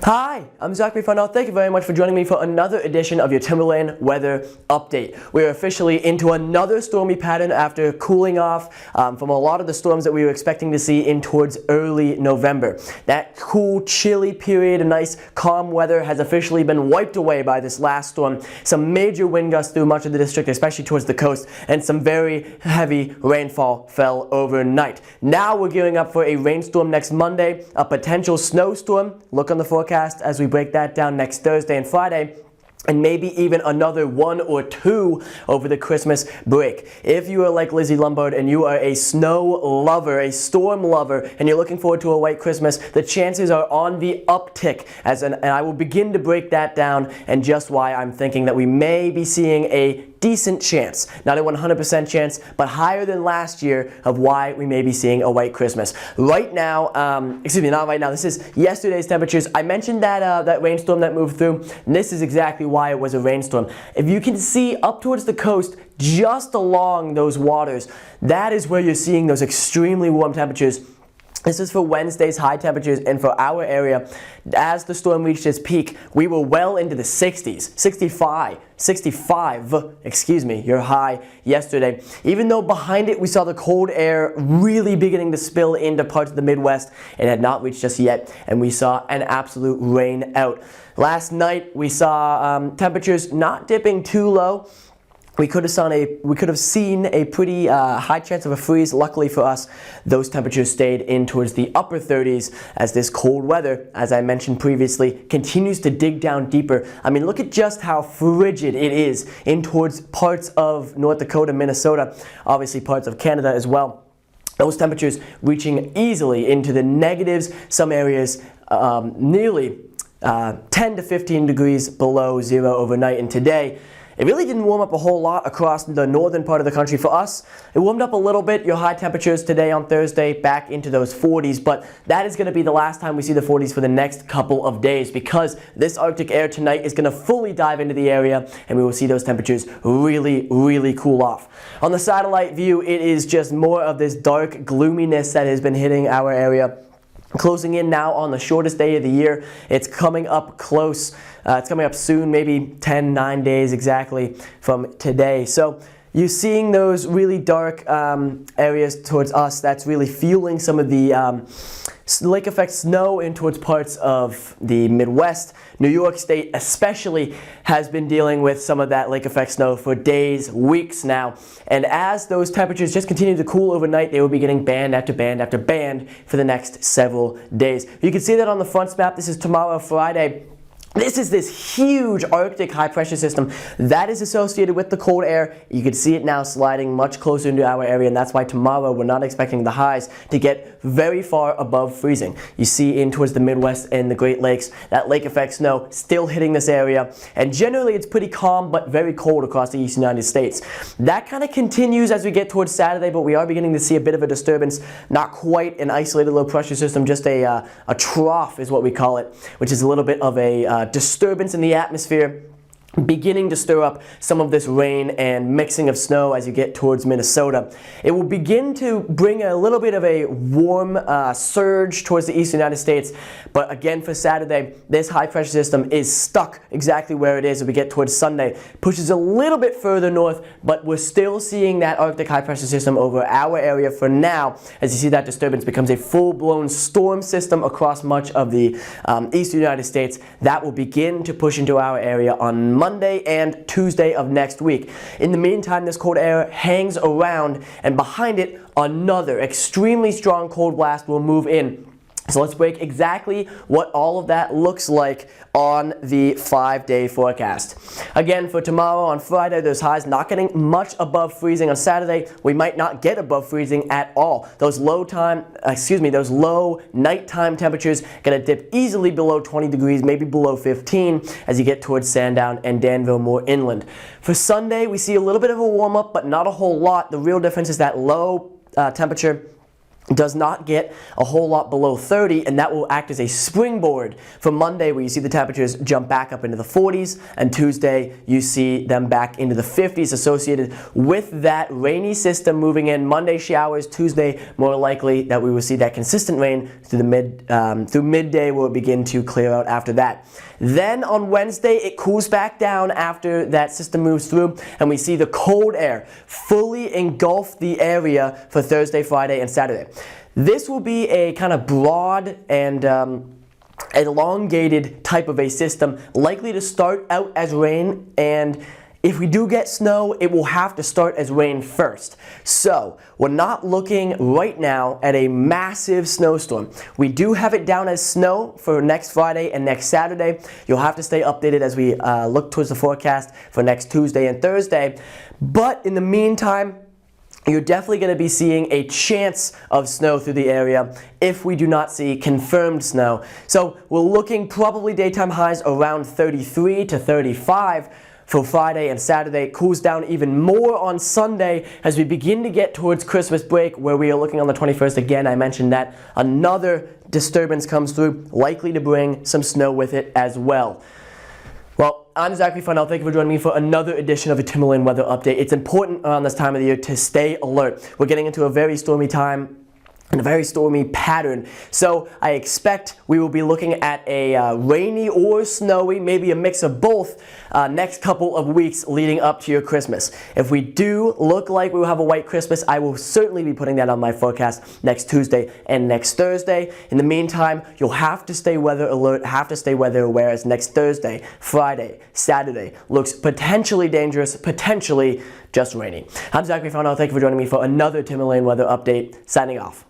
Hi, I'm Zachary Farnell. Thank you very much for joining me for another edition of your Timberland Weather Update. We're officially into another stormy pattern after cooling off from a lot of the storms that we were expecting to see in towards early November. That cool, chilly period of nice, calm weather has officially been wiped away by this last storm. Some major wind gusts through much of the district, especially towards the coast, and some very heavy rainfall fell overnight. Now we're gearing up for a rainstorm next Monday, a potential snowstorm. Look on the forecast as we break that down next Thursday and Friday, and maybe even another one or two over the Christmas break. If you are like Lizzie Lombard and you are a snow lover, a storm lover, and you're looking forward to a white Christmas, the chances are on the uptick, and I will begin to break that down and just why I'm thinking that we may be seeing a decent chance, not a 100% chance, but higher than last year of why we may be seeing a white Christmas. Right now, not right now, this is yesterday's temperatures. I mentioned that that rainstorm that moved through, and this is exactly why it was a rainstorm. If you can see up towards the coast, just along those waters, that is where you're seeing those extremely warm temperatures. This is for Wednesday's high temperatures, and for our area, as the storm reached its peak, we were well into the 60s, 65, your high yesterday. Even though behind it we saw the cold air really beginning to spill into parts of the Midwest, it had not reached us yet, and we saw an absolute rain out. Last night we saw temperatures not dipping too low. We could have seen a pretty high chance of a freeze. Luckily for us, those temperatures stayed in towards the upper 30s as this cold weather, as I mentioned previously, continues to dig down deeper. I mean, look at just how frigid it is in towards parts of North Dakota, Minnesota, obviously parts of Canada as well. Those temperatures reaching easily into the negatives, some areas nearly 10 to 15 degrees below zero overnight, and today it really didn't warm up a whole lot across the northern part of the country. For us, it warmed up a little bit. Your high temperatures today on Thursday back into those 40s, but that is going to be the last time we see the 40s for the next couple of days, because this Arctic air tonight is going to fully dive into the area, and we will see those temperatures really, really cool off. On the satellite view, it is just more of this dark gloominess that has been hitting our area. Closing in now on the shortest day of the year. It's coming up close. It's coming up soon, maybe 9 days exactly from today. So you're seeing those really dark areas towards us. That's really fueling some of the lake effect snow in towards parts of the Midwest. New York State especially has been dealing with some of that lake effect snow for days, weeks now. And as those temperatures just continue to cool overnight, they will be getting band after band after band for the next several days. You can see that on the front map. This is tomorrow, Friday. This is this huge Arctic high pressure system that is associated with the cold air. You can see it now sliding much closer into our area, and that's why tomorrow we're not expecting the highs to get very far above freezing. You see in towards the Midwest and the Great Lakes, that lake effect snow still hitting this area, and generally it's pretty calm but very cold across the eastern United States. That kind of continues as we get towards Saturday, but we are beginning to see a bit of a disturbance, not quite an isolated low pressure system, just a trough is what we call it, which is a little bit of a disturbance in the atmosphere, beginning to stir up some of this rain and mixing of snow as you get towards Minnesota. It will begin to bring a little bit of a warm surge towards the eastern United States, but again for Saturday, this high pressure system is stuck exactly where it is as we get towards Sunday. Pushes a little bit further north, but we're still seeing that Arctic high pressure system over our area for now. As you see, that disturbance becomes a full-blown storm system across much of the eastern United States. That will begin to push into our area on Monday and Tuesday of next week. In the meantime, this cold air hangs around, and behind it, another extremely strong cold blast will move in. So let's break exactly what all of that looks like on the 5-day forecast. Again, for tomorrow on Friday, those highs not getting much above freezing. On Saturday, we might not get above freezing at all. Those low nighttime temperatures gonna dip easily below 20 degrees, maybe below 15 as you get towards Sandown and Danville more inland. For Sunday, we see a little bit of a warm up, but not a whole lot. The real difference is that low temperature does not get a whole lot below 30, and that will act as a springboard for Monday, where you see the temperatures jump back up into the 40s, and Tuesday you see them back into the 50s associated with that rainy system moving in. Monday showers, Tuesday more likely that we will see that consistent rain through midday, will begin to clear out after that. Then on Wednesday it cools back down after that system moves through, and we see the cold air fully engulf the area for Thursday, Friday, and Saturday. This will be a kind of broad and elongated type of a system, likely to start out as rain, and if we do get snow, it will have to start as rain first. So we're not looking right now at a massive snowstorm. We do have it down as snow for next Friday and next Saturday. You'll have to stay updated as we look towards the forecast for next Tuesday and Thursday. But in the meantime, you're definitely going to be seeing a chance of snow through the area if we do not see confirmed snow. So we're looking probably daytime highs around 33 to 35 for Friday and Saturday. It cools down even more on Sunday as we begin to get towards Christmas break, where we are looking on the 21st. Again, I mentioned that another disturbance comes through, likely to bring some snow with it as well. Well, I'm Zachary Farnell. Thank you for joining me for another edition of a Timberland Weather Update. It's important around this time of the year to stay alert. We're getting into a very stormy time and a very stormy pattern. So I expect we will be looking at a rainy or snowy, maybe a mix of both, next couple of weeks leading up to your Christmas. If we do look like we will have a white Christmas, I will certainly be putting that on my forecast next Tuesday and next Thursday. In the meantime, you'll have to stay weather alert, have to stay weather aware, as next Thursday, Friday, Saturday looks potentially dangerous, potentially just rainy. I'm Zachary Farnell. Thank you for joining me for another Timberland Weather Update. Signing off.